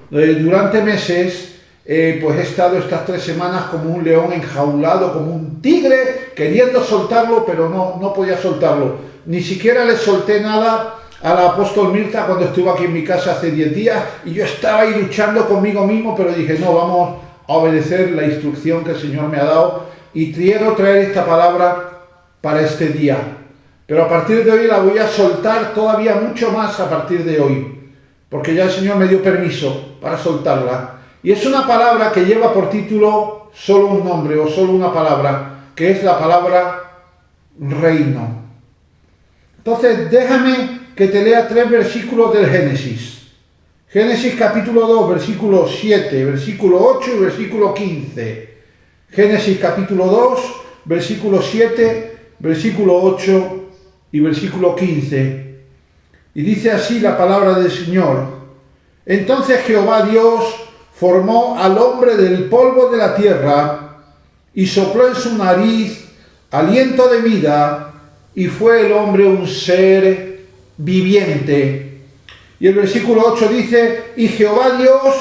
Durante meses, pues he estado estas 3 semanas como un león enjaulado, como un tigre, queriendo soltarlo, pero no podía soltarlo. Ni siquiera le solté nada al apóstol Mirta cuando estuvo aquí en mi casa hace 10 días, y yo estaba ahí luchando conmigo mismo, pero dije, no, vamos a obedecer la instrucción que el Señor me ha dado, y quiero traer esta palabra para este día. Pero a partir de hoy la voy a soltar todavía mucho más a partir de hoy, porque ya el Señor me dio permiso para soltarla. Y es una palabra que lleva por título solo un nombre o solo una palabra, que es la palabra reino. Entonces déjame que te lea 3 versículos del Génesis. Génesis capítulo 2, versículo 7, versículo 8 y versículo 15. Génesis capítulo 2, versículo 7, versículo 8 y versículo 15. Y dice así la palabra del Señor. Entonces Jehová Dios formó al hombre del polvo de la tierra y sopló en su nariz aliento de vida, y fue el hombre un ser viviente. Y el versículo 8 dice, y Jehová Dios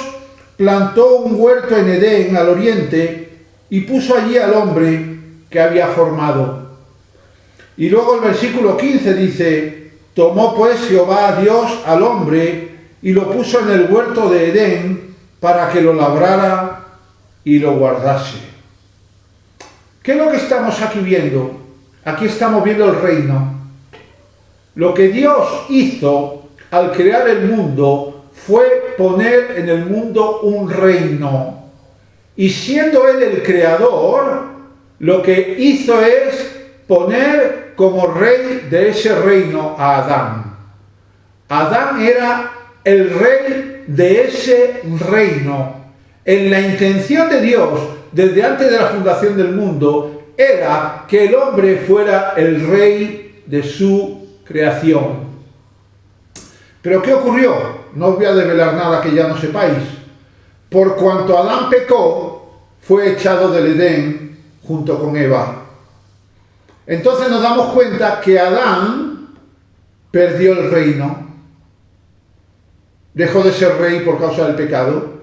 plantó un huerto en Edén al oriente y puso allí al hombre que había formado. Y luego el versículo 15 dice, tomó pues Jehová Dios al hombre y lo puso en el huerto de Edén para que lo labrara y lo guardase. ¿Qué es lo que estamos aquí viendo? Aquí estamos viendo el reino. Lo que Dios hizo al crear el mundo fue poner en el mundo un reino. Y siendo Él el creador, lo que hizo es poner como rey de ese reino a Adán. Adán era el rey de ese reino. En la intención de Dios, desde antes de la fundación del mundo, era que el hombre fuera el rey de su creación. Pero ¿qué ocurrió? No os voy a develar nada que ya no sepáis. Por cuanto Adán pecó, fue echado del Edén junto con Eva. Entonces nos damos cuenta que Adán perdió el reino. Dejó de ser rey por causa del pecado.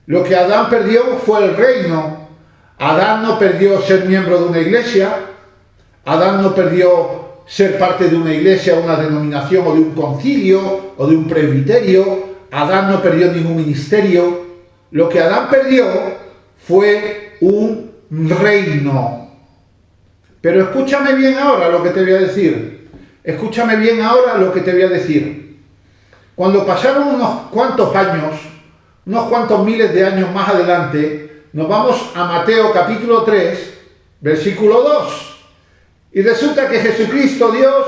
Lo que Adán perdió fue el reino. Adán no perdió ser miembro de una iglesia. Adán no perdió ser parte de una iglesia, una denominación o de un concilio o de un presbiterio. Adán no perdió ningún ministerio. Lo que Adán perdió fue un reino. Pero escúchame bien ahora lo que te voy a decir. Escúchame bien ahora lo que te voy a decir. Cuando pasaron unos cuantos años, unos cuantos miles de años más adelante, nos vamos a Mateo capítulo 3, versículo 2. Y resulta que Jesucristo, Dios,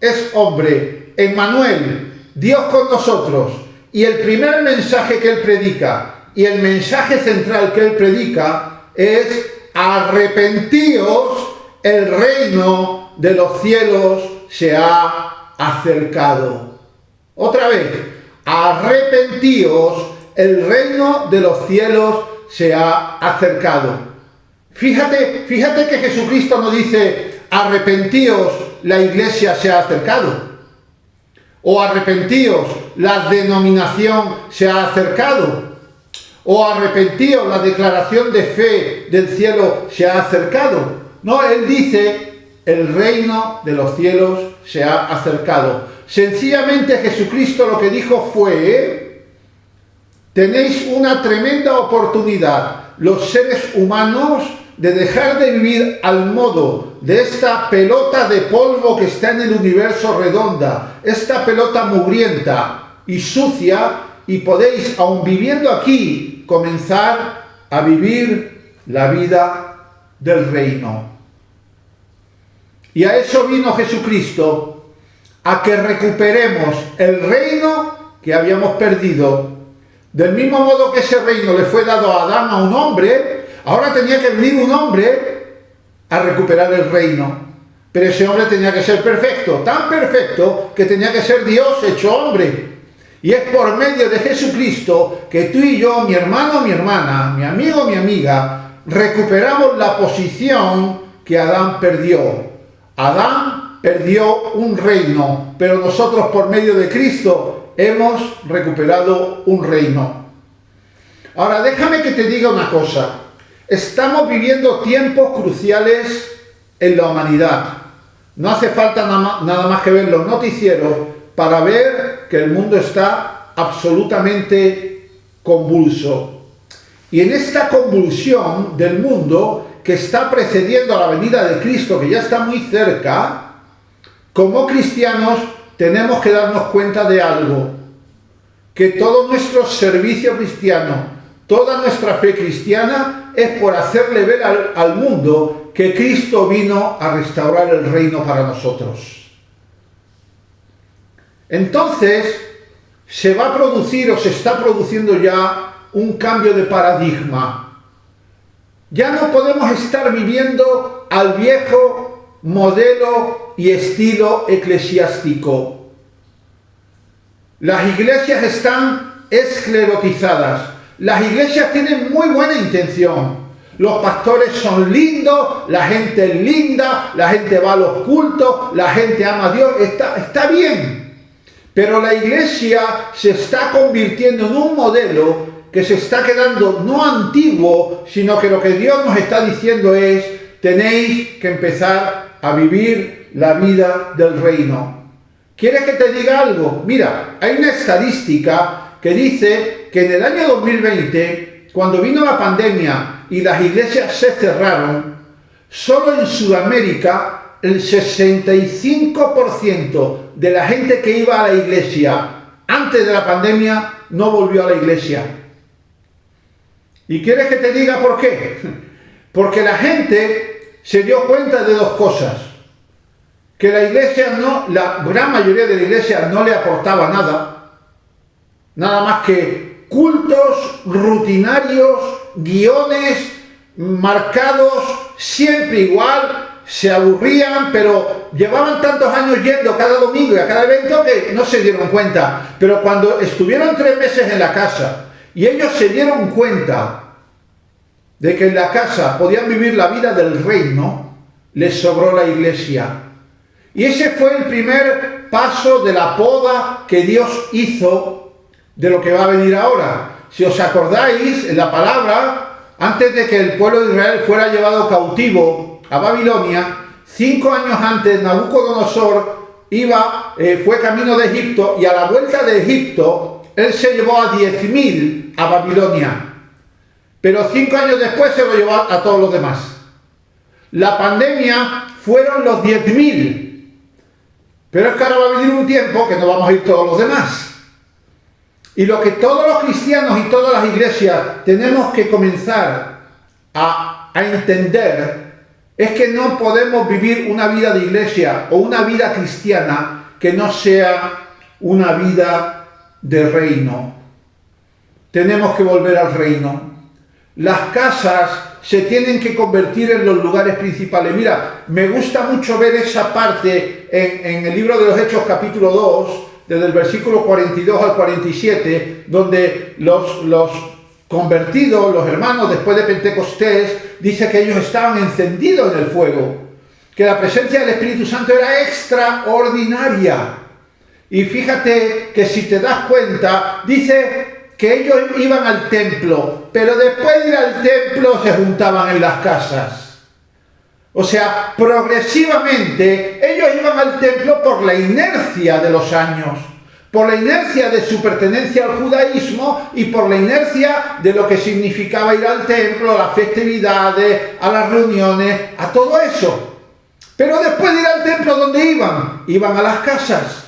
es hombre, Emmanuel, Dios con nosotros. Y el primer mensaje que Él predica, y el mensaje central que Él predica, es arrepentíos, el reino de los cielos se ha acercado. Otra vez, arrepentíos, el reino de los cielos se ha acercado. Fíjate que Jesucristo no dice, arrepentíos, la iglesia se ha acercado. O arrepentíos, la denominación se ha acercado. O arrepentíos, la declaración de fe del cielo se ha acercado. No, Él dice, el reino de los cielos se ha acercado. Sencillamente Jesucristo lo que dijo fue, tenéis una tremenda oportunidad, los seres humanos, de dejar de vivir al modo de esta pelota de polvo que está en el universo redonda, esta pelota mugrienta y sucia, y podéis, aun viviendo aquí, comenzar a vivir la vida del reino. Y a eso vino Jesucristo, a que recuperemos el reino que habíamos perdido. Del mismo modo que ese reino le fue dado a Adán, a un hombre, ahora tenía que venir un hombre a recuperar el reino. Pero ese hombre tenía que ser perfecto, tan perfecto que tenía que ser Dios hecho hombre. Y es por medio de Jesucristo que tú y yo, mi hermano, mi hermana, mi amigo, mi amiga, recuperamos la posición que Adán perdió. Adán perdió un reino, pero nosotros por medio de Cristo hemos recuperado un reino. Ahora, déjame que te diga una cosa. Estamos viviendo tiempos cruciales en la humanidad. No hace falta nada más que ver los noticieros para ver que el mundo está absolutamente convulso. Y en esta convulsión del mundo que está precediendo a la venida de Cristo, que ya está muy cerca, como cristianos tenemos que darnos cuenta de algo, que todo nuestro servicio cristiano, toda nuestra fe cristiana es por hacerle ver al mundo que Cristo vino a restaurar el reino para nosotros. Entonces, se va a producir o se está produciendo ya un cambio de paradigma. Ya no podemos estar viviendo al viejo modelo y estilo eclesiástico. Las iglesias están esclerotizadas. Las iglesias tienen muy buena intención. Los pastores son lindos, la gente es linda, la gente va a los cultos, la gente ama a Dios, está bien. Pero la iglesia se está convirtiendo en un modelo que se está quedando no antiguo, sino que lo que Dios nos está diciendo es: tenéis que empezar a vivir la vida del reino. ¿Quieres que te diga algo? Mira, hay una estadística que dice que en el año 2020, cuando vino la pandemia y las iglesias se cerraron, solo en Sudamérica el 65% de la gente que iba a la iglesia antes de la pandemia no volvió a la iglesia. ¿Y quieres que te diga por qué? Porque la gente se dio cuenta de dos cosas: que la iglesia la gran mayoría de la iglesia no le aportaba nada más que cultos rutinarios, guiones marcados, siempre igual. Se aburrían, pero llevaban tantos años yendo cada domingo y a cada evento que no se dieron cuenta. Pero cuando estuvieron 3 meses en la casa y ellos se dieron cuenta de que en la casa podían vivir la vida del reino, les sobró la iglesia. Y ese fue el primer paso de la poda que Dios hizo de lo que va a venir ahora. Si os acordáis, en la palabra, antes de que el pueblo de Israel fuera llevado cautivo a Babilonia, 5 años antes, Nabucodonosor fue camino de Egipto, y a la vuelta de Egipto, él se llevó a 10.000 a Babilonia. Pero 5 años después se lo llevó a todos los demás. La pandemia fueron los 10.000. Pero es que ahora va a venir un tiempo que no vamos a ir todos los demás. Y lo que todos los cristianos y todas las iglesias tenemos que comenzar a entender es que no podemos vivir una vida de iglesia o una vida cristiana que no sea una vida de reino. Tenemos que volver al reino. Las casas se tienen que convertir en los lugares principales. Mira, me gusta mucho ver esa parte en el libro de los Hechos capítulo 2, desde el versículo 42 al 47, donde los convertidos, los hermanos después de Pentecostés, dice que ellos estaban encendidos en el fuego, que la presencia del Espíritu Santo era extraordinaria. Y fíjate que si te das cuenta, dice que ellos iban al templo, pero después de ir al templo se juntaban en las casas. O sea, progresivamente ellos iban al templo por la inercia de los años, por la inercia de su pertenencia al judaísmo y por la inercia de lo que significaba ir al templo, a las festividades, a las reuniones, a todo eso. Pero después de ir al templo, ¿dónde iban? Iban a las casas.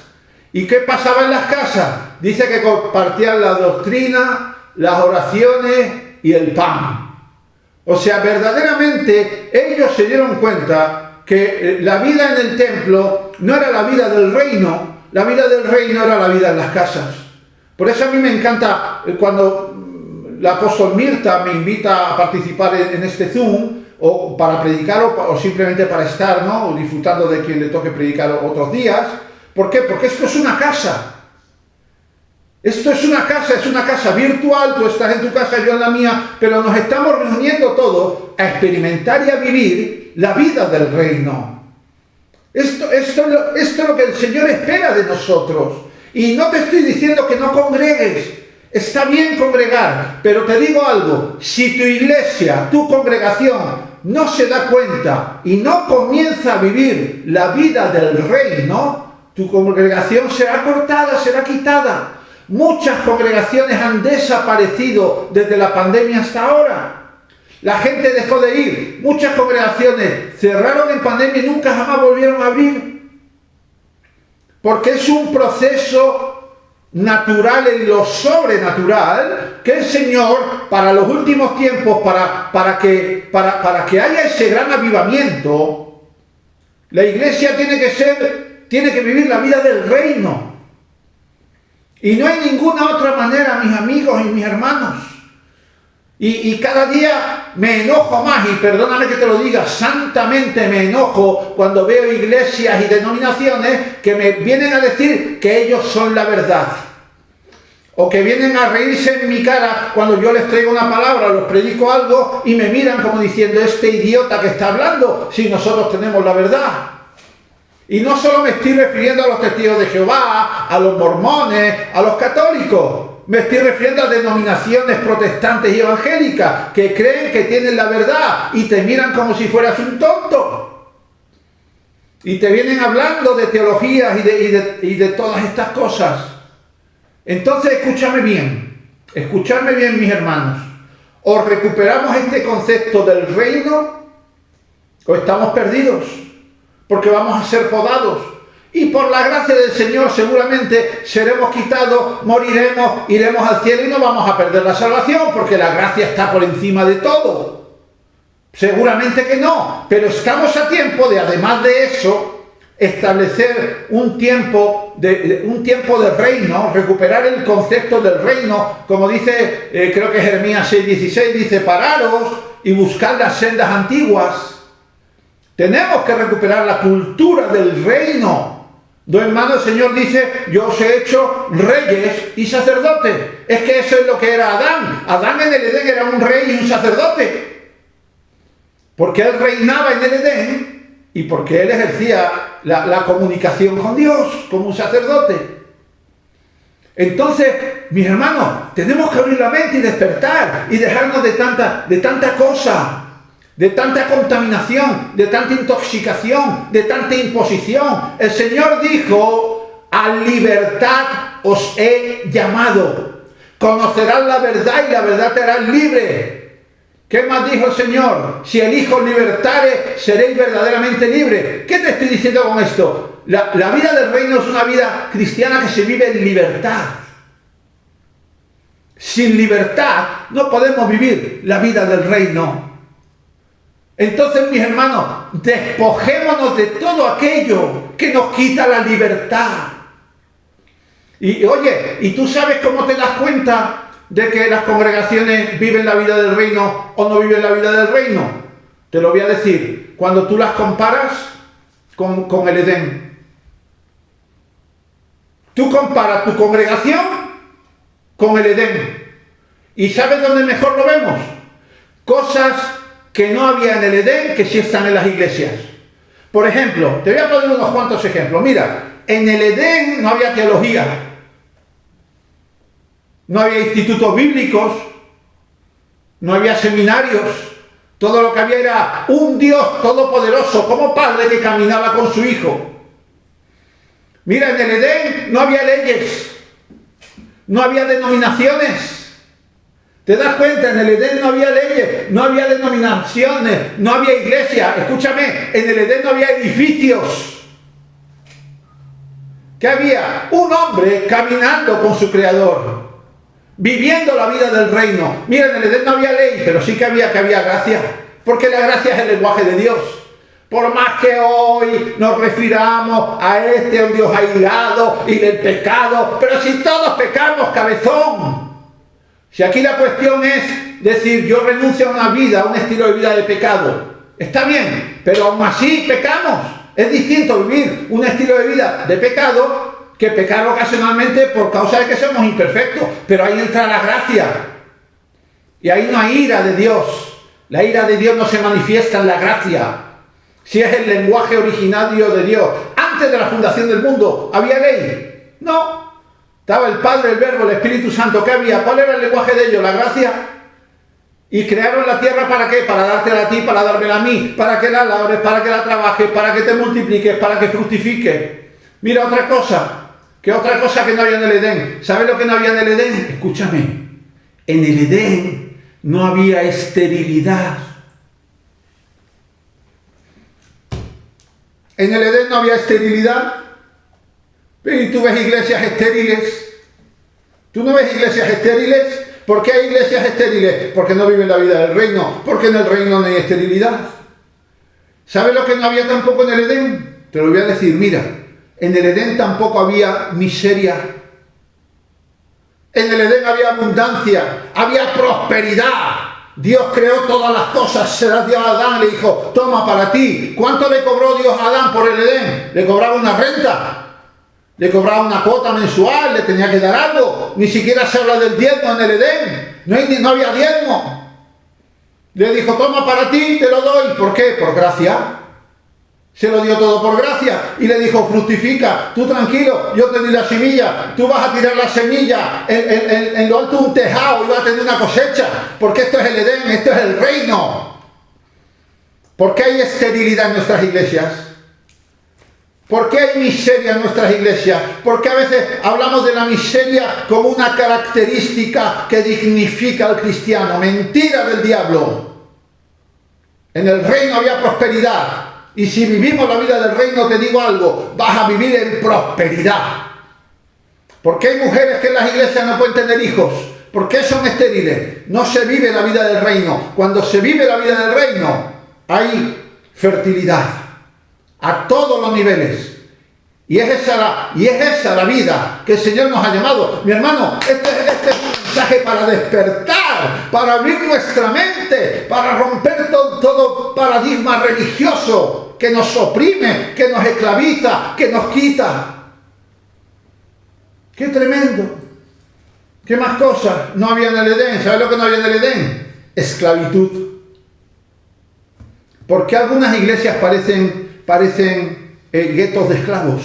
¿Y qué pasaba en las casas? Dice que compartían la doctrina, las oraciones y el pan. O sea, verdaderamente ellos se dieron cuenta que la vida en el templo no era la vida del reino, la vida del reino era la vida en las casas. Por eso a mí me encanta cuando la apóstol Mirta me invita a participar en este Zoom, o para predicar o simplemente para estar, ¿no?, disfrutando de quien le toque predicar otros días. ¿Por qué? Porque esto es una casa. Esto es una casa virtual, tú estás en tu casa, yo en la mía, pero nos estamos reuniendo todos a experimentar y a vivir la vida del reino. Esto es lo que el Señor espera de nosotros. Y no te estoy diciendo que no congregues, Está bien congregar, pero te digo algo, si tu iglesia, tu congregación, no se da cuenta y no comienza a vivir la vida del reino, tu congregación será cortada, será quitada. Muchas congregaciones han desaparecido desde la pandemia hasta ahora. La gente dejó de ir. Muchas congregaciones cerraron en pandemia y nunca jamás volvieron a abrir. Porque es un proceso natural en lo sobrenatural que el Señor, para los últimos tiempos, para que haya ese gran avivamiento, la iglesia tiene que vivir la vida del reino. Y no hay ninguna otra manera, mis amigos y mis hermanos. Y cada día me enojo más, y perdóname que te lo diga, santamente me enojo cuando veo iglesias y denominaciones que me vienen a decir que ellos son la verdad. O que vienen a reírse en mi cara cuando yo les traigo una palabra, los predico algo y me miran como diciendo, este idiota que está hablando, si nosotros tenemos la verdad. Y no solo me estoy refiriendo a los testigos de Jehová, a los mormones, a los católicos. Me estoy refiriendo a denominaciones protestantes y evangélicas que creen que tienen la verdad y te miran como si fueras un tonto. Y te vienen hablando de teologías y de todas estas cosas. Entonces escúchame bien, mis hermanos. O recuperamos este concepto del reino o estamos perdidos, porque vamos a ser podados. Y por la gracia del Señor seguramente seremos quitados, moriremos, iremos al cielo y no vamos a perder la salvación, porque la gracia está por encima de todo. Seguramente que no, pero estamos a tiempo de, además de eso, establecer un tiempo de reino, recuperar el concepto del reino, como dice, creo que Jeremías 6:16, dice, pararos y buscad las sendas antiguas. Tenemos que recuperar la cultura del reino. No, hermano, el Señor dice, yo os he hecho reyes y sacerdotes. Es que eso es lo que era Adán. Adán en el Edén era un rey y un sacerdote. Porque él reinaba en el Edén y porque él ejercía la comunicación con Dios como un sacerdote. Entonces, mis hermanos, tenemos que abrir la mente y despertar y dejarnos de tanta cosa. De tanta contaminación, de tanta intoxicación, de tanta imposición. El Señor dijo, a libertad os he llamado. Conocerás la verdad y la verdad te hará libre. ¿Qué más dijo el Señor? Si el Hijo libertare, seréis verdaderamente libres. ¿Qué te estoy diciendo con esto? La vida del reino es una vida cristiana que se vive en libertad. Sin libertad no podemos vivir la vida del reino. Entonces, mis hermanos, despojémonos de todo aquello que nos quita la libertad. Y oye, ¿y tú sabes cómo te das cuenta de que las congregaciones viven la vida del reino o no viven la vida del reino? Te lo voy a decir, cuando tú las comparas con el Edén. Tú comparas tu congregación con el Edén. ¿Y sabes dónde mejor lo vemos? Cosas que no había en el Edén, que sí están en las iglesias. Por ejemplo, te voy a poner unos cuantos ejemplos. Mira, en el Edén no había teología, no había institutos bíblicos, no había seminarios. Todo lo que había era un Dios todopoderoso como padre que caminaba con su hijo. Mira, en el Edén no había leyes, no había denominaciones. ¿Te das cuenta? En el Edén no había leyes, no había denominaciones, no había iglesia. Escúchame, en el Edén no había edificios. ¿Qué había? Un hombre caminando con su Creador, viviendo la vida del reino. Mira, en el Edén no había ley, pero sí que había gracia, porque la gracia es el lenguaje de Dios. Por más que hoy nos refiramos a un Dios aislado y del pecado, pero si todos pecamos, cabezón. Si aquí la cuestión es decir, yo renuncio a una vida, a un estilo de vida de pecado, está bien, pero aún así pecamos. Es distinto vivir un estilo de vida de pecado que pecar ocasionalmente por causa de que somos imperfectos, pero ahí entra la gracia. Y ahí no hay ira de Dios. La ira de Dios no se manifiesta en la gracia. Si es el lenguaje originario de Dios. Antes de la fundación del mundo, ¿había ley? No. Estaba el Padre, el Verbo, el Espíritu Santo. ¿Qué había? ¿Cuál era el lenguaje de ellos? La gracia. Y crearon la tierra ¿para qué? Para dártela a ti, para dármela a mí, para que la labres, para que la trabajes, para que te multipliques, para que fructifiques. Mira otra cosa. ¿Qué otra cosa que no había en el Edén? ¿Sabes lo que no había en el Edén? Escúchame. En el Edén no había esterilidad. En el Edén no había esterilidad. Y tú ves iglesias estériles. ¿Tú no ves iglesias estériles? ¿Por qué hay iglesias estériles? Porque no viven la vida del reino. Porque en el reino no hay esterilidad. ¿Sabes lo que no había tampoco en el Edén? Te lo voy a decir, mira. En el Edén tampoco había miseria. En el Edén había abundancia, había prosperidad. Dios creó todas las cosas, se las dio a Adán, le dijo, toma para ti. ¿Cuánto le cobró Dios a Adán por el Edén? Le cobraba una renta, le cobraba una cuota mensual, le tenía que dar algo. Ni siquiera se habla del diezmo en el Edén, no había diezmo. Le dijo, toma para ti, te lo doy. ¿Por qué? Por gracia. Se lo dio todo por gracia y le dijo, fructifica, tú tranquilo, yo te di la semilla, tú vas a tirar la semilla en lo alto de un tejado y vas a tener una cosecha, porque esto es el Edén, esto es el reino. ¿Por qué hay esterilidad en nuestras iglesias? ¿Por qué hay miseria en nuestras iglesias? ¿Por qué a veces hablamos de la miseria como una característica que dignifica al cristiano? Mentira del diablo. En el reino había prosperidad. Y si vivimos la vida del reino, te digo algo, vas a vivir en prosperidad. ¿Por qué hay mujeres que en las iglesias no pueden tener hijos? ¿Por qué son estériles? No se vive la vida del reino. Cuando se vive la vida del reino, hay fertilidad a todos los niveles. Y es esa la vida que el Señor nos ha llamado. Mi hermano, este es un mensaje para despertar, para abrir nuestra mente, para romper todo paradigma religioso que nos oprime, que nos esclaviza, que nos quita. ¡Qué tremendo! ¿Qué más cosas no había en el Edén? ¿Sabes lo que no había en el Edén? Esclavitud. ¿Por qué algunas iglesias parecen guetos de esclavos?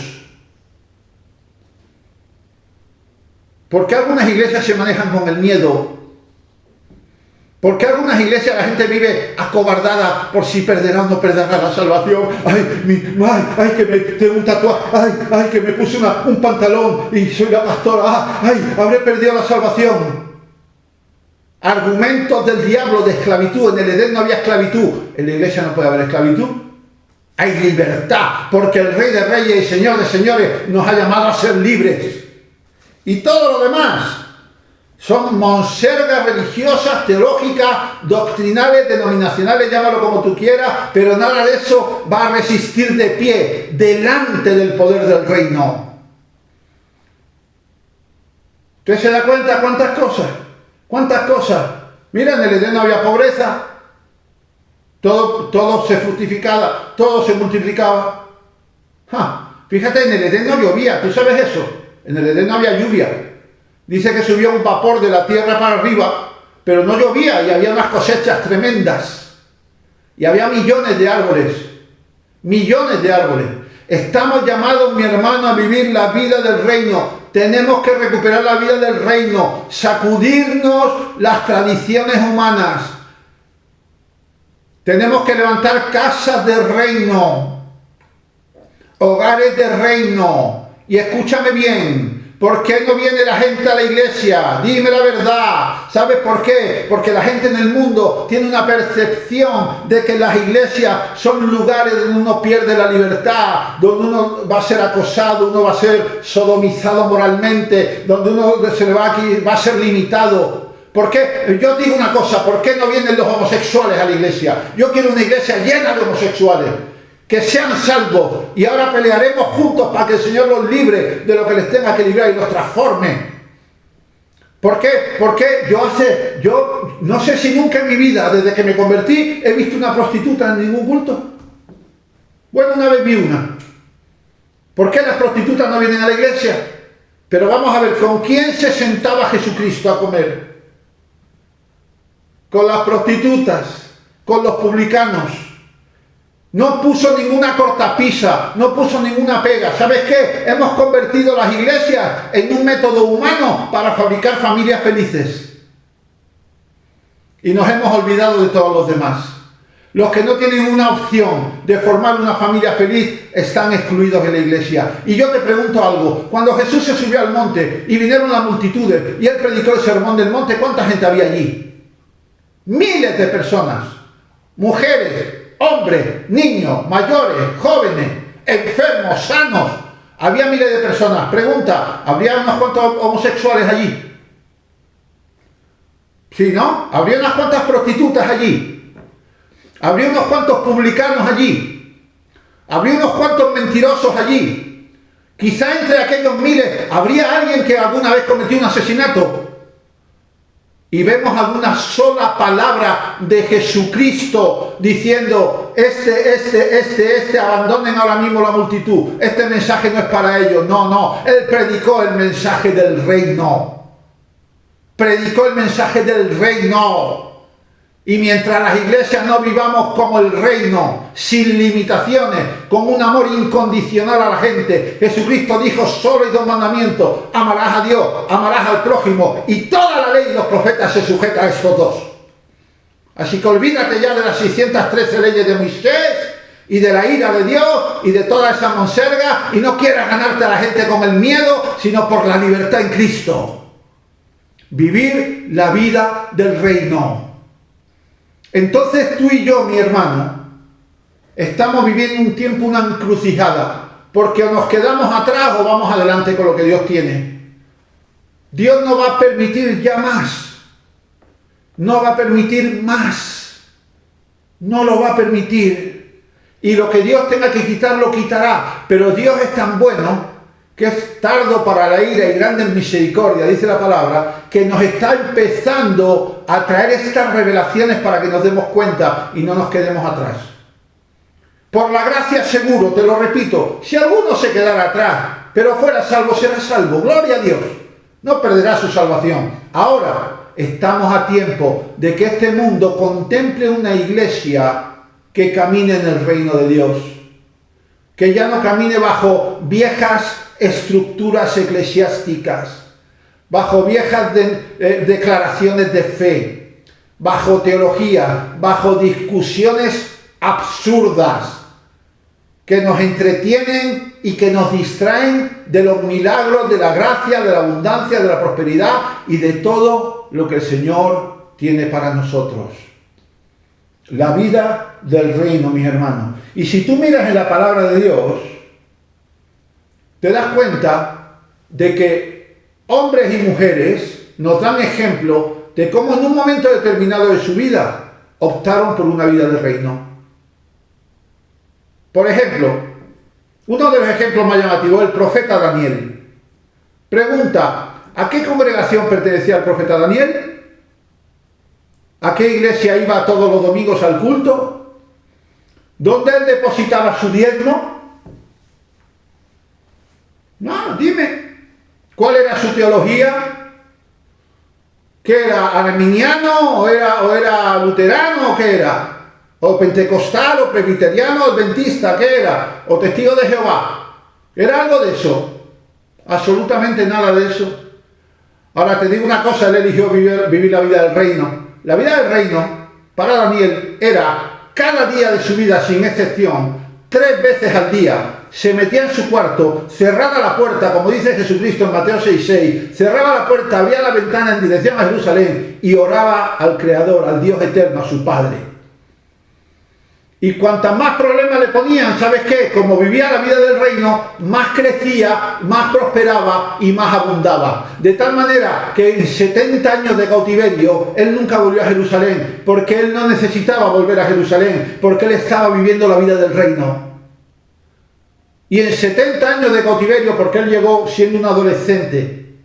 ¿Por qué algunas iglesias se manejan con el miedo? ¿Por qué algunas iglesias la gente vive acobardada por si perderá o no perderá la salvación? ¡Ay, que me tengo un tatuaje! ¡Ay, que me puse un pantalón y soy la pastora! ¡Ay, habré perdido la salvación! Argumentos del diablo de esclavitud. En el Edén no había esclavitud. En la iglesia no puede haber esclavitud. Hay libertad, porque el Rey de Reyes y Señor de Señores nos ha llamado a ser libres. Y todo lo demás son monsergas religiosas, teológicas, doctrinales, denominacionales, llámalo como tú quieras, pero nada de eso va a resistir de pie delante del poder del reino. ¿Usted se da cuenta cuántas cosas? ¿Cuántas cosas? Mira, en el Edén no había pobreza. Todo se fructificaba, todo se multiplicaba. Fíjate, en el Edén no llovía, ¿tú sabes eso? En el Edén no había lluvia. Dice que subía un vapor de la tierra para arriba, pero no llovía y había unas cosechas tremendas. Y había millones de árboles. Millones de árboles. Estamos llamados, mi hermano, a vivir la vida del reino. Tenemos que recuperar la vida del reino, sacudirnos las tradiciones humanas. Tenemos que levantar casas de reino, hogares de reino. Y escúchame bien, ¿por qué no viene la gente a la iglesia? Dime la verdad. ¿Sabes por qué? Porque la gente en el mundo tiene una percepción de que las iglesias son lugares donde uno pierde la libertad, donde uno va a ser acosado, uno va a ser sodomizado moralmente, donde uno se le va a ser limitado. ¿Por qué? Yo digo una cosa, ¿por qué no vienen los homosexuales a la iglesia? Yo quiero una iglesia llena de homosexuales, que sean salvos, y ahora pelearemos juntos para que el Señor los libre de lo que les tenga que librar y los transforme. ¿Por qué? Porque yo no sé si nunca en mi vida, desde que me convertí, he visto una prostituta en ningún culto. Bueno, una vez vi una. ¿Por qué las prostitutas no vienen a la iglesia? Pero vamos a ver, ¿con quién se sentaba Jesucristo a comer? Con las prostitutas, con los publicanos. No puso ninguna cortapisa, no puso ninguna pega. ¿Sabes qué? Hemos convertido las iglesias en un método humano para fabricar familias felices. Y nos hemos olvidado de todos los demás. Los que no tienen una opción de formar una familia feliz están excluidos de la iglesia. Y yo te pregunto algo. Cuando Jesús se subió al monte y vinieron las multitudes y él predicó el sermón del monte, ¿cuánta gente había allí? Miles de personas. Mujeres, hombres, niños, mayores, jóvenes, enfermos, sanos. Había miles de personas. Pregunta, ¿habría unos cuantos homosexuales allí? Sí, ¿no? ¿Habría unas cuantas prostitutas allí? ¿Habría unos cuantos publicanos allí? ¿Habría unos cuantos mentirosos allí? Quizá entre aquellos miles habría alguien que alguna vez cometió un asesinato. Y vemos alguna sola palabra de Jesucristo diciendo, abandonen ahora mismo la multitud. Este mensaje no es para ellos. No. Él predicó el mensaje del reino. Predicó el mensaje del reino. Y mientras las iglesias no vivamos como el reino, sin limitaciones, con un amor incondicional a la gente, Jesucristo dijo solo hay dos mandamientos: amarás a Dios, amarás al prójimo, y toda la ley y los profetas se sujetan a estos dos. Así que olvídate ya de las 613 leyes de Moisés y de la ira de Dios y de toda esa monserga, y no quieras ganarte a la gente con el miedo, sino por la libertad en Cristo. Vivir la vida del reino. Entonces tú y yo, mi hermano, estamos viviendo un tiempo, una encrucijada, porque o nos quedamos atrás o vamos adelante con lo que Dios tiene. Dios no va a permitir ya más, no va a permitir más, no lo va a permitir. Y lo que Dios tenga que quitar, lo quitará, pero Dios es tan bueno que es tardo para la ira y grande en misericordia, dice la palabra, que nos está empezando a traer estas revelaciones para que nos demos cuenta y no nos quedemos atrás. Por la gracia seguro, te lo repito, si alguno se quedara atrás, pero fuera salvo, será salvo. Gloria a Dios. No perderá su salvación. Ahora estamos a tiempo de que este mundo contemple una iglesia que camine en el reino de Dios. Que ya no camine bajo viejas estructuras eclesiásticas, bajo viejas declaraciones de fe, bajo teología, bajo discusiones absurdas que nos entretienen y que nos distraen de los milagros, de la gracia, de la abundancia, de la prosperidad y de todo lo que el Señor tiene para nosotros. La vida del reino, mis hermanos. Y si tú miras en la palabra de Dios, te das cuenta de que hombres y mujeres nos dan ejemplo de cómo en un momento determinado de su vida optaron por una vida de reino. Por ejemplo, uno de los ejemplos más llamativos es el profeta Daniel. Pregunta, ¿a qué congregación pertenecía el profeta Daniel? ¿A qué iglesia iba todos los domingos al culto? ¿Dónde él depositaba su diezmo? No, dime, ¿cuál era su teología? ¿Qué era? ¿Arminiano o era luterano o qué era? ¿O pentecostal o presbiteriano o adventista? ¿Qué era? ¿O testigo de Jehová? ¿Era algo de eso? Absolutamente nada de eso. Ahora te digo una cosa, él eligió vivir la vida del reino. La vida del reino para Daniel era cada día de su vida sin excepción, 3 veces al día, se metía en su cuarto, cerraba la puerta, como dice Jesucristo en Mateo 6:6, cerraba la puerta, abría la ventana en dirección a Jerusalén y oraba al Creador, al Dios eterno, a su Padre. Y cuantas más problemas le ponían, ¿sabes qué? Como vivía la vida del reino, más crecía, más prosperaba y más abundaba. De tal manera que en 70 años de cautiverio, él nunca volvió a Jerusalén, porque él no necesitaba volver a Jerusalén, porque él estaba viviendo la vida del reino. Y en 70 años de cautiverio, porque él llegó siendo un adolescente,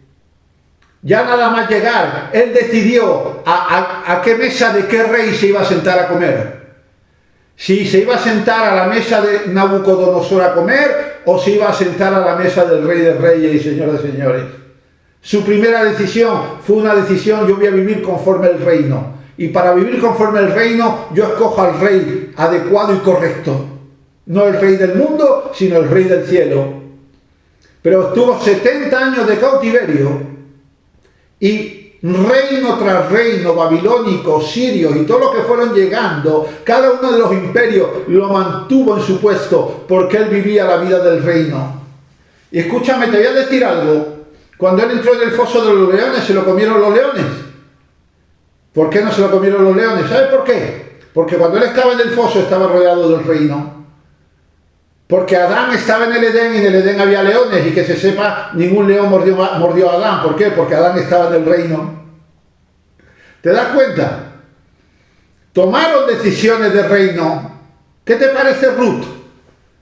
ya nada más llegar, él decidió a qué mesa de qué rey se iba a sentar a comer. Si se iba a sentar a la mesa de Nabucodonosor a comer o se iba a sentar a la mesa del Rey de Reyes y Señor de Señores. Su primera decisión fue una decisión: yo voy a vivir conforme al reino. Y para vivir conforme al reino, yo escojo al rey adecuado y correcto. No el rey del mundo, sino el rey del cielo. Pero estuvo 70 años de cautiverio y reino tras reino, babilónico, sirio y todo lo que fueron llegando, cada uno de los imperios lo mantuvo en su puesto porque él vivía la vida del reino. Y escúchame, te voy a decir algo. Cuando él entró en el foso de los leones, se lo comieron los leones. ¿Por qué no se lo comieron los leones? ¿Sabes por qué? Porque cuando él estaba en el foso estaba rodeado del reino. Porque Adán estaba en el Edén y en el Edén había leones, y que se sepa, ningún león mordió a Adán. ¿Por qué? Porque Adán estaba en el reino. ¿Te das cuenta? Tomaron decisiones de reino. ¿Qué te parece Ruth?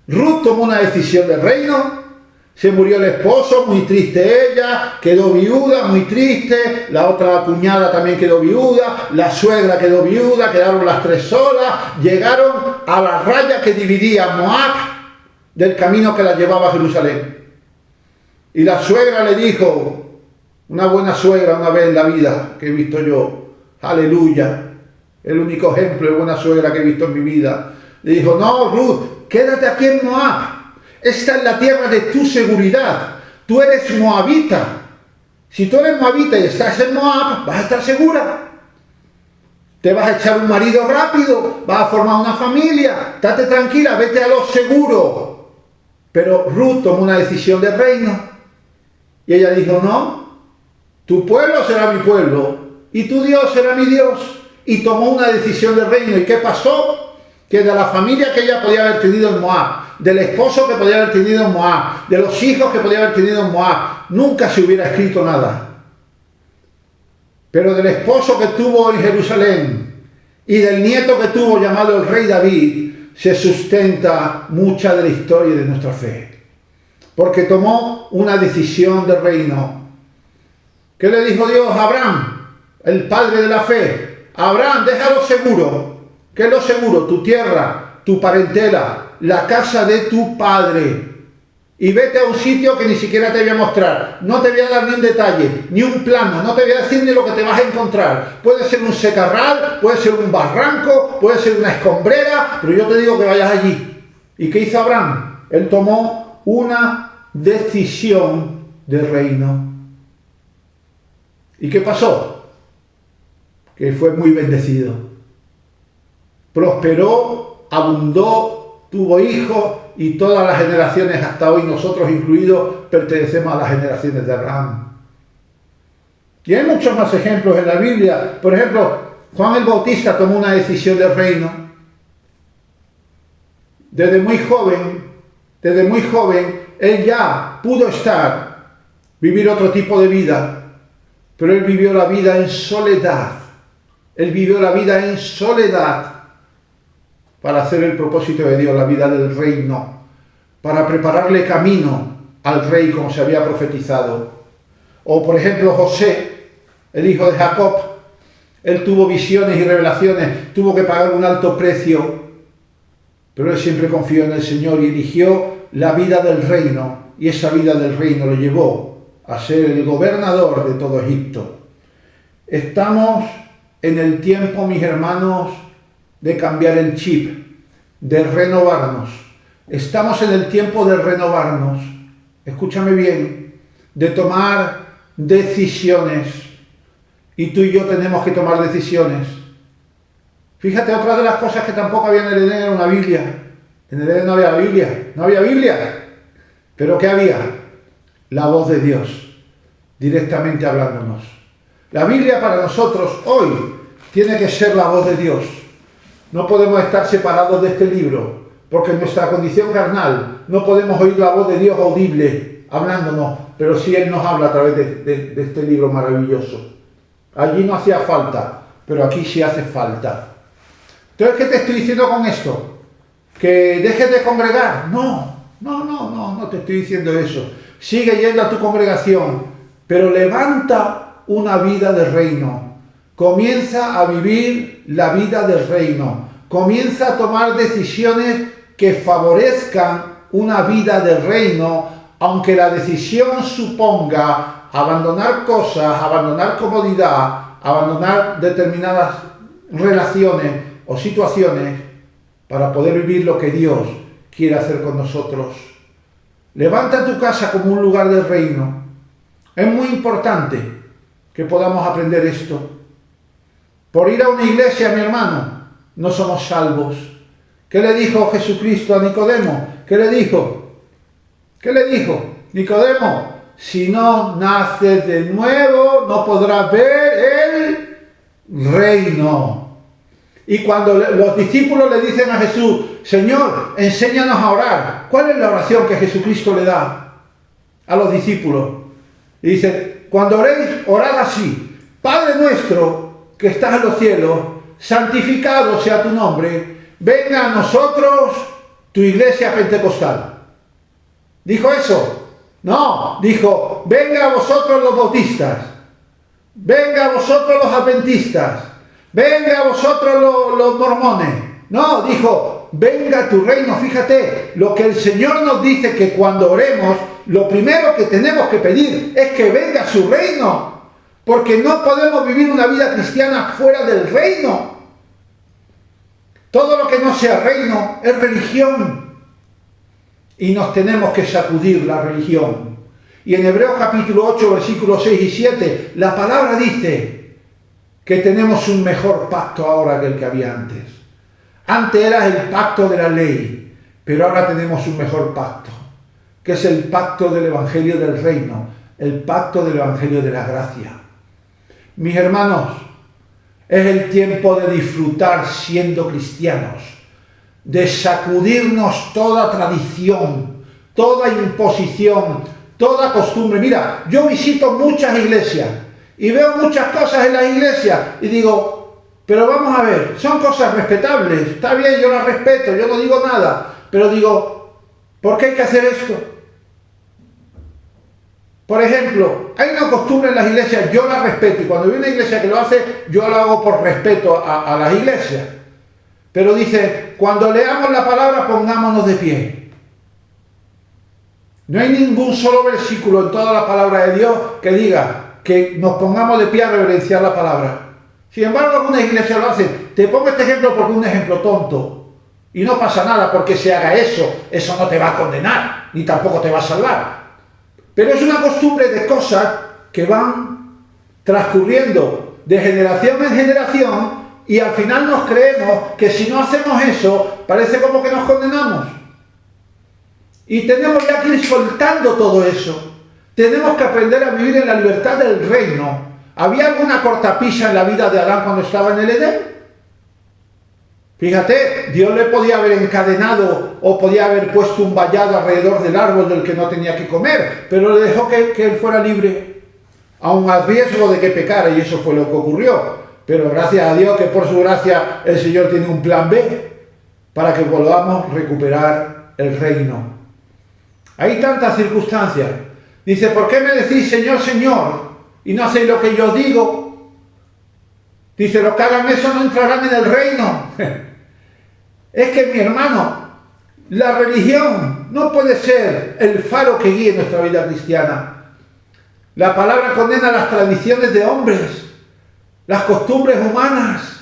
Ruth tomó una decisión de reino. Se murió el esposo, muy triste ella, quedó viuda, muy triste. La otra cuñada también quedó viuda, la suegra quedó viuda, quedaron las tres solas. Llegaron a la raya que dividía Moab del camino que la llevaba a Jerusalén. Y la suegra le dijo, una buena suegra una vez en la vida que he visto yo, aleluya, el único ejemplo de buena suegra que he visto en mi vida, le dijo, no, Ruth, quédate aquí en Moab, esta es la tierra de tu seguridad, tú eres moabita, si tú eres moabita y estás en Moab, vas a estar segura. Te vas a echar un marido rápido, vas a formar una familia, estate tranquila, vete a lo seguro. Pero Ruth tomó una decisión de reino. Y ella dijo, no, tu pueblo será mi pueblo y tu Dios será mi Dios. Y tomó una decisión de reino. ¿Y qué pasó? Que de la familia que ella podía haber tenido en Moab, del esposo que podía haber tenido en Moab, de los hijos que podía haber tenido en Moab, nunca se hubiera escrito nada. Pero del esposo que tuvo en Jerusalén y del nieto que tuvo llamado el rey David, se sustenta mucha de la historia de nuestra fe. Porque tomó una decisión de reino. ¿Qué le dijo Dios a Abraham, el padre de la fe? Abraham, déjalo seguro. ¿Qué es lo seguro? Tu tierra, tu parentela, la casa de tu padre. Y vete a un sitio que ni siquiera te voy a mostrar. No te voy a dar ni un detalle, ni un plano. No te voy a decir ni lo que te vas a encontrar. Puede ser un secarral, puede ser un barranco, puede ser una escombrera, pero yo te digo que vayas allí. ¿Y qué hizo Abraham? Él tomó una decisión de reino. ¿Y qué pasó? Que fue muy bendecido. Prosperó, abundó, tuvo hijos, y todas las generaciones hasta hoy, nosotros incluidos, pertenecemos a las generaciones de Abraham. Y hay muchos más ejemplos en la Biblia. Por ejemplo, Juan el Bautista tomó una decisión de reino. Desde muy joven, él ya pudo vivir otro tipo de vida, pero él vivió la vida en soledad. Él vivió la vida en soledad para hacer el propósito de Dios, la vida del reino, para prepararle camino al rey como se había profetizado. O por ejemplo José, el hijo de Jacob, él tuvo visiones y revelaciones, tuvo que pagar un alto precio, pero él siempre confió en el Señor y eligió la vida del reino, y esa vida del reino lo llevó a ser el gobernador de todo Egipto. Estamos en el tiempo, mis hermanos, de cambiar el chip, de renovarnos. Estamos en el tiempo de renovarnos. Escúchame bien, de tomar decisiones. Y tú y yo tenemos que tomar decisiones. Fíjate, otra de las cosas que tampoco había en el Edén era una Biblia. En el Edén no había Biblia. No había Biblia. ¿Pero qué había? La voz de Dios, directamente hablándonos. La Biblia para nosotros hoy tiene que ser la voz de Dios. No podemos estar separados de este libro, porque en nuestra condición carnal no podemos oír la voz de Dios audible hablándonos, pero sí Él nos habla a través de este libro maravilloso. Allí no hacía falta, pero aquí sí hace falta. Entonces, ¿qué te estoy diciendo con esto? ¿Que dejes de congregar? No te estoy diciendo eso. Sigue yendo a tu congregación, pero levanta una vida de reino. Comienza a vivir la vida del reino. Comienza a tomar decisiones que favorezcan una vida del reino, aunque la decisión suponga abandonar cosas, abandonar comodidad, abandonar determinadas relaciones o situaciones para poder vivir lo que Dios quiere hacer con nosotros. Levanta tu casa como un lugar del reino. Es muy importante que podamos aprender esto. Por ir a una iglesia, mi hermano, no somos salvos. ¿Qué le dijo Jesucristo a Nicodemo? ¿Qué le dijo? ¿Qué le dijo? Nicodemo, si no naces de nuevo, no podrás ver el reino. Y cuando los discípulos le dicen a Jesús, Señor, enséñanos a orar. ¿Cuál es la oración que Jesucristo le da a los discípulos? Y dice, cuando oréis, orad así. Padre nuestro, que estás en los cielos, santificado sea tu nombre, venga a nosotros tu iglesia pentecostal. ¿Dijo eso? No, dijo, venga a vosotros los bautistas, venga a vosotros los adventistas, venga a vosotros los mormones. No, dijo, venga tu reino. Fíjate, lo que el Señor nos dice que cuando oremos, lo primero que tenemos que pedir es que venga su reino. Porque no podemos vivir una vida cristiana fuera del reino. Todo lo que no sea reino es religión. Y nos tenemos que sacudir la religión. Y en Hebreos capítulo 8, versículos 6 y 7, la palabra dice que tenemos un mejor pacto ahora que el que había antes. Antes era el pacto de la ley, pero ahora tenemos un mejor pacto, que es el pacto del Evangelio del Reino, el pacto del Evangelio de la gracia. Mis hermanos, es el tiempo de disfrutar siendo cristianos, de sacudirnos toda tradición, toda imposición, toda costumbre. Mira, yo visito muchas iglesias y veo muchas cosas en las iglesias y digo, pero vamos a ver, son cosas respetables, está bien, yo las respeto, yo no digo nada, pero digo, ¿por qué hay que hacer esto? Por ejemplo, hay una costumbre en las iglesias, yo la respeto, y cuando veo una iglesia que lo hace, yo lo hago por respeto a las iglesias. Pero dice, cuando leamos la palabra, pongámonos de pie. No hay ningún solo versículo en toda la palabra de Dios que diga que nos pongamos de pie a reverenciar la palabra. Sin embargo, algunas iglesias lo hacen. Te pongo este ejemplo porque es un ejemplo tonto. Y no pasa nada porque se haga eso. Eso no te va a condenar, ni tampoco te va a salvar. Pero es una costumbre de cosas que van transcurriendo de generación en generación y al final nos creemos que si no hacemos eso, parece como que nos condenamos. Y tenemos ya que ir soltando todo eso. Tenemos que aprender a vivir en la libertad del reino. ¿Había alguna cortapisa en la vida de Adán cuando estaba en el Edén? Fíjate, Dios le podía haber encadenado o podía haber puesto un vallado alrededor del árbol del que no tenía que comer, pero le dejó que él fuera libre, aun a riesgo de que pecara, y eso fue lo que ocurrió. Pero gracias a Dios que por su gracia el Señor tiene un plan B para que podamos recuperar el reino. Hay tantas circunstancias. Dice, ¿por qué me decís Señor, Señor y no hacéis lo que yo digo? Dice, los que hagan eso no entrarán en el reino. Es que, mi hermano, la religión no puede ser el faro que guíe nuestra vida cristiana. La palabra condena las tradiciones de hombres, las costumbres humanas,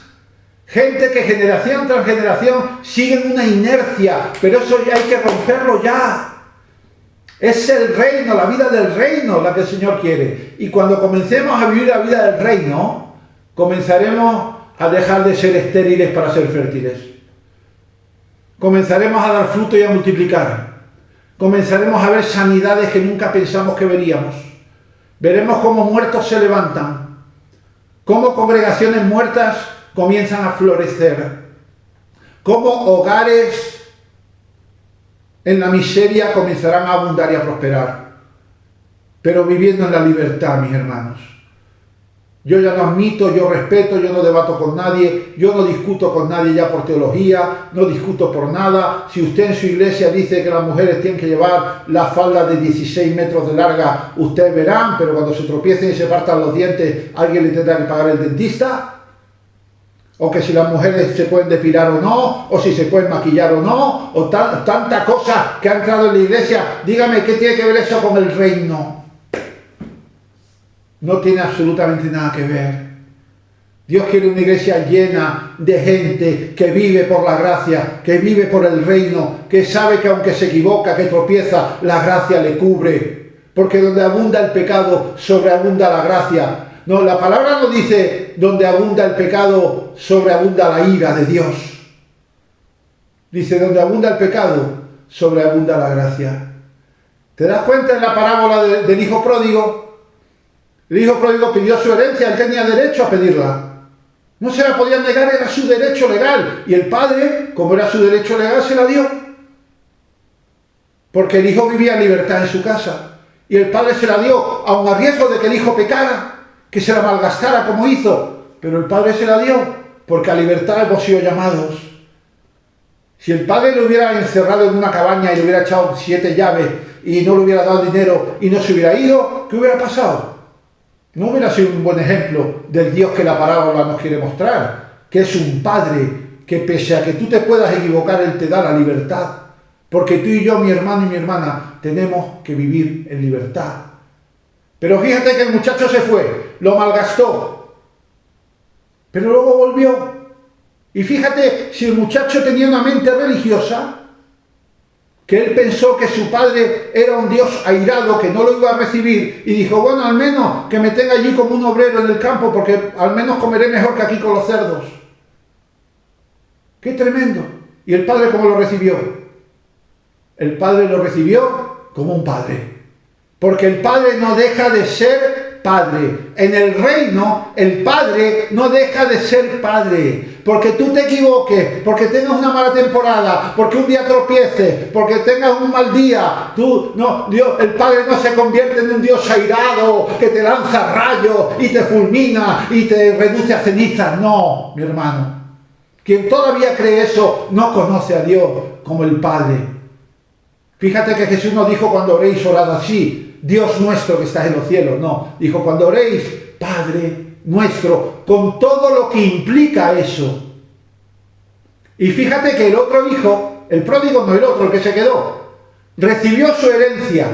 gente que generación tras generación siguen una inercia, pero eso ya hay que romperlo ya. Es el reino, la vida del reino la que el Señor quiere. Y cuando comencemos a vivir la vida del reino, comenzaremos a dejar de ser estériles para ser fértiles. Comenzaremos a dar fruto y a multiplicar. Comenzaremos a ver sanidades que nunca pensamos que veríamos. Veremos cómo muertos se levantan, cómo congregaciones muertas comienzan a florecer, cómo hogares en la miseria comenzarán a abundar y a prosperar, pero viviendo en la libertad, mis hermanos. Yo ya no admito, yo respeto, yo no debato con nadie, yo no discuto con nadie ya por teología, no discuto por nada. Si usted en su iglesia dice que las mujeres tienen que llevar la falda de 16 metros de larga, ustedes verán, pero cuando se tropiecen y se partan los dientes, alguien le tendrá que pagar el dentista. O que si las mujeres se pueden depilar o no, o si se pueden maquillar o no, o tanta cosa que ha entrado en la iglesia. Dígame, ¿qué tiene que ver eso con el reino? No tiene absolutamente nada que ver. Dios quiere una iglesia llena de gente que vive por la gracia, que vive por el reino, que sabe que aunque se equivoca, que tropieza, la gracia le cubre. Porque donde abunda el pecado, sobreabunda la gracia. No, la palabra no dice donde abunda el pecado, sobreabunda la ira de Dios. Dice donde abunda el pecado, sobreabunda la gracia. ¿Te das cuenta en la parábola del hijo pródigo? El hijo pródigo pidió su herencia, él tenía derecho a pedirla. No se la podían negar, era su derecho legal. Y el padre, como era su derecho legal, se la dio. Porque el hijo vivía en libertad en su casa. Y el padre se la dio, aun a riesgo de que el hijo pecara, que se la malgastara como hizo. Pero el padre se la dio, porque a libertad hemos sido llamados. Si el padre lo hubiera encerrado en una cabaña y le hubiera echado 7 llaves y no le hubiera dado dinero y no se hubiera ido, ¿qué hubiera pasado? No hubiera sido un buen ejemplo del Dios que la parábola nos quiere mostrar, que es un padre que pese a que tú te puedas equivocar, Él te da la libertad. Porque tú y yo, mi hermano y mi hermana, tenemos que vivir en libertad. Pero fíjate que el muchacho se fue, lo malgastó, pero luego volvió. Y fíjate, si el muchacho tenía una mente religiosa, que él pensó que su padre era un Dios airado, que no lo iba a recibir, y dijo, bueno, al menos que me tenga allí como un obrero en el campo, porque al menos comeré mejor que aquí con los cerdos. ¡Qué tremendo! ¿Y el padre cómo lo recibió? El padre lo recibió como un padre, porque el padre no deja de ser padre. En el reino, el padre no deja de ser padre. Porque tú te equivoques, porque tengas una mala temporada, porque un día tropieces, porque tengas un mal día, Dios, el Padre no se convierte en un Dios airado que te lanza rayos y te fulmina y te reduce a cenizas. No, mi hermano. Quien todavía cree eso no conoce a Dios como el Padre. Fíjate que Jesús no dijo cuando oréis orad así, Dios nuestro que estás en los cielos. No, dijo cuando oréis, Padre nuestro, con todo lo que implica eso. Y fíjate que el otro hijo, el pródigo no, el otro, el que se quedó, recibió su herencia.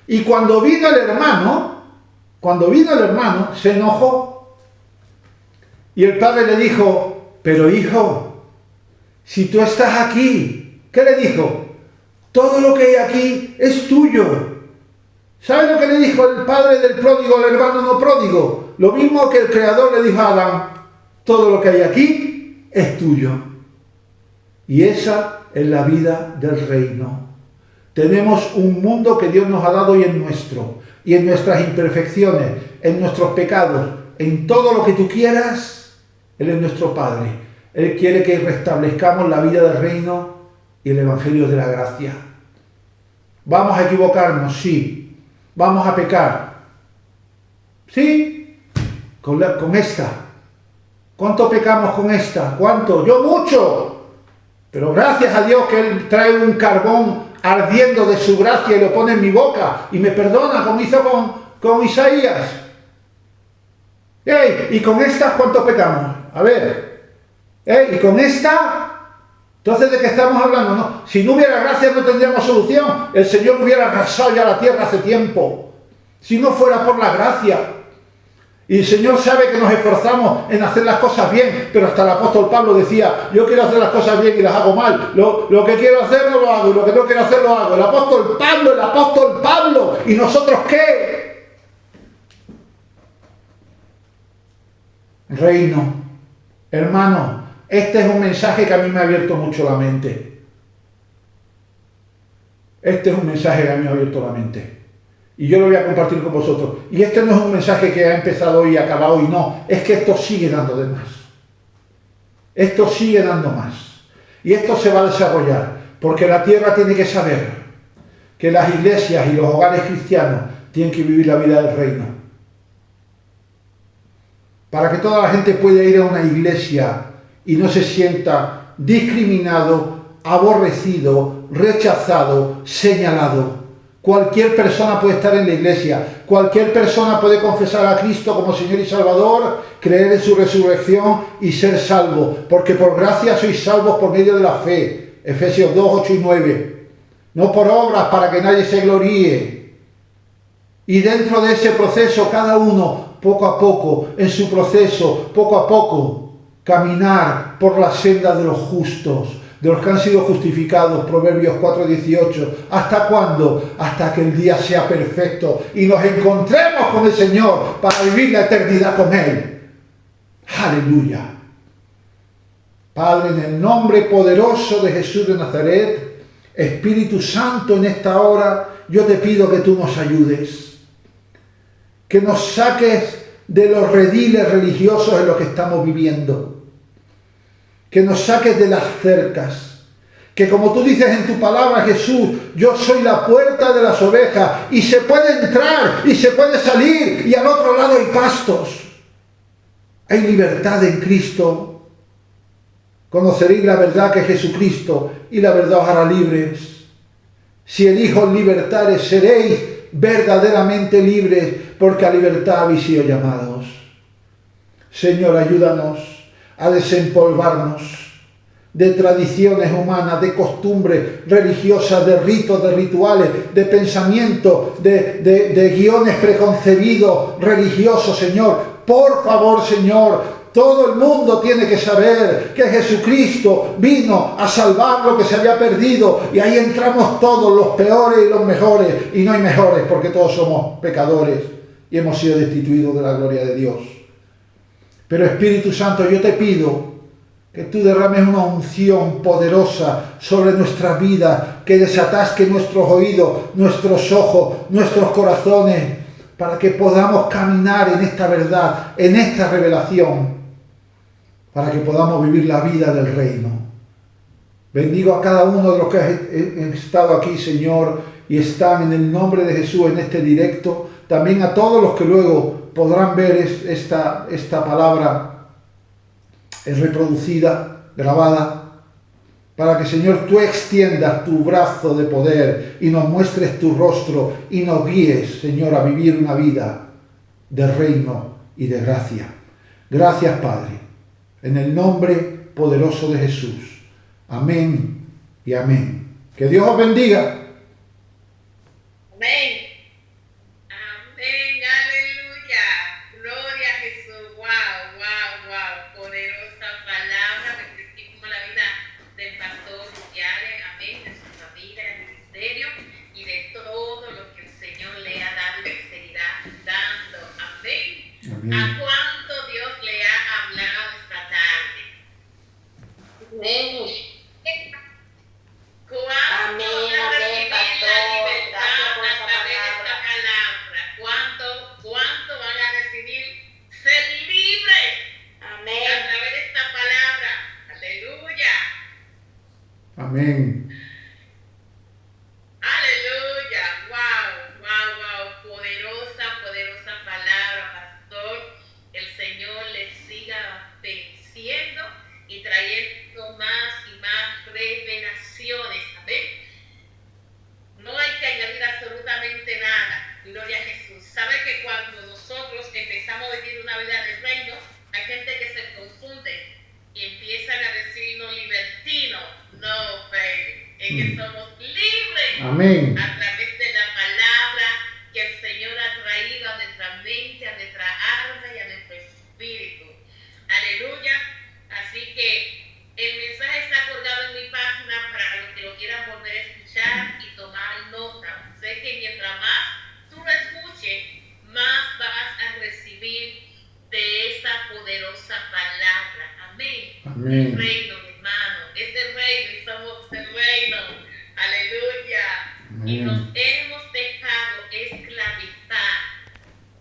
Y cuando vino el hermano, se enojó. Y el padre le dijo, pero hijo, si tú estás aquí, ¿qué le dijo? Todo lo que hay aquí es tuyo. ¿Sabe lo que le dijo el padre del pródigo al hermano no pródigo? Lo mismo que el Creador le dijo a Adán, todo lo que hay aquí es tuyo. Y esa es la vida del reino. Tenemos un mundo que Dios nos ha dado y es nuestro. Y en nuestras imperfecciones, en nuestros pecados, en todo lo que tú quieras, Él es nuestro Padre. Él quiere que restablezcamos la vida del reino y el Evangelio de la gracia. ¿Vamos a equivocarnos? Sí. ¿Vamos a pecar? Sí, con esta. ¿Cuánto pecamos con esta? ¿Cuánto? Yo mucho. Pero gracias a Dios que Él trae un carbón ardiendo de su gracia y lo pone en mi boca y me perdona como hizo con Isaías. ¡Ey! ¿Y con esta cuánto pecamos? A ver. ¡Ey! ¿Y con esta? Entonces, ¿de qué estamos hablando? No, si no hubiera gracia no tendríamos solución. El Señor hubiera arrasado ya la tierra hace tiempo. Si no fuera por la gracia. Y el Señor sabe que nos esforzamos en hacer las cosas bien, pero hasta el apóstol Pablo decía, yo quiero hacer las cosas bien y las hago mal. Lo que quiero hacer no lo hago y lo que no quiero hacer lo hago. El apóstol Pablo. ¿Y nosotros qué? Reino. Hermano, este es un mensaje que a mí me ha abierto mucho la mente. Y yo lo voy a compartir con vosotros. Y este no es un mensaje que ha empezado hoy y acabado hoy, no. Es que esto sigue dando de más. Esto sigue dando más. Y esto se va a desarrollar. Porque la tierra tiene que saber que las iglesias y los hogares cristianos tienen que vivir la vida del reino. Para que toda la gente pueda ir a una iglesia y no se sienta discriminado, aborrecido, rechazado, señalado. Cualquier persona puede estar en la iglesia, cualquier persona puede confesar a Cristo como Señor y Salvador, creer en su resurrección y ser salvo, porque por gracia sois salvos por medio de la fe. Efesios 2, 8 y 9. No por obras para que nadie se gloríe. Y dentro de ese proceso cada uno poco a poco, en su proceso, poco a poco, caminar por la senda de los justos, de los que han sido justificados, Proverbios 4:18. ¿Hasta cuándo? Hasta que el día sea perfecto y nos encontremos con el Señor para vivir la eternidad con Él. ¡Aleluya! Padre, en el nombre poderoso de Jesús de Nazaret, Espíritu Santo, en esta hora, yo te pido que tú nos ayudes, que nos saques de los rediles religiosos en los que estamos viviendo, que nos saques de las cercas, que como tú dices en tu palabra, Jesús, yo soy la puerta de las ovejas, y se puede entrar y se puede salir, y al otro lado hay pastos, hay libertad en Cristo. Conoceréis la verdad, que es Jesucristo, y la verdad os hará libres. Si el Hijo os libertare, seréis verdaderamente libres, porque a libertad habéis sido llamados. Señor, ayúdanos a desempolvarnos de tradiciones humanas, de costumbres religiosas, de ritos, de rituales, de pensamientos, de guiones preconcebidos religiosos, Señor. Por favor, Señor, todo el mundo tiene que saber que Jesucristo vino a salvar lo que se había perdido, y ahí entramos todos, los peores y los mejores, y no hay mejores, porque todos somos pecadores y hemos sido destituidos de la gloria de Dios. Pero Espíritu Santo, yo te pido que tú derrames una unción poderosa sobre nuestras vidas, que desatasque nuestros oídos, nuestros ojos, nuestros corazones, para que podamos caminar en esta verdad, en esta revelación, para que podamos vivir la vida del reino. Bendigo a cada uno de los que han estado aquí, Señor, y están en el nombre de Jesús en este directo. También a todos los que luego podrán ver esta palabra reproducida, grabada, para que, Señor, tú extiendas tu brazo de poder y nos muestres tu rostro y nos guíes, Señor, a vivir una vida de reino y de gracia. Gracias, Padre, en el nombre poderoso de Jesús. Amén y amén. Que Dios os bendiga. Amén. Amén. Aleluya. Gloria a Jesús. Wow, wow, wow. Poderosa palabra. Bendecimos la vida del pastor Yare. Amén. De su familia, del ministerio y de todo lo que el Señor le ha dado y le seguirá dando. Amén. Amén. ¿A cuánto Dios le ha hablado esta tarde? Amén. ¿Cuánto Amén, van a amén, recibir la pastor. libertad Gracias por a esa través de esta palabra? ¿Cuánto van a recibir ser libres a Amén. través de esta palabra? Aleluya. Amén. Aleluya. Wow, wow, wow. Poderosa, poderosa palabra, pastor. El Señor le siga venciendo y trayendo más y más revelaciones. Amén. No hay que añadir absolutamente nada. Gloria a Jesús. ¿Sabe que cuando nosotros empezamos a vivir una vida de reino, hay gente que se confunde y empiezan a decirnos libertinos? No, baby. Es que somos libres. Amén. A través de la palabra que el Señor ha traído a nuestra mente, a nuestra alma y a nuestro espíritu. Aleluya. Así que el mensaje está colgado en mi página para los que lo quieran volver a escuchar y tomar nota. Sé que mientras más tú lo escuches, más vas a recibir de esa poderosa palabra. Amén. Amén. Rey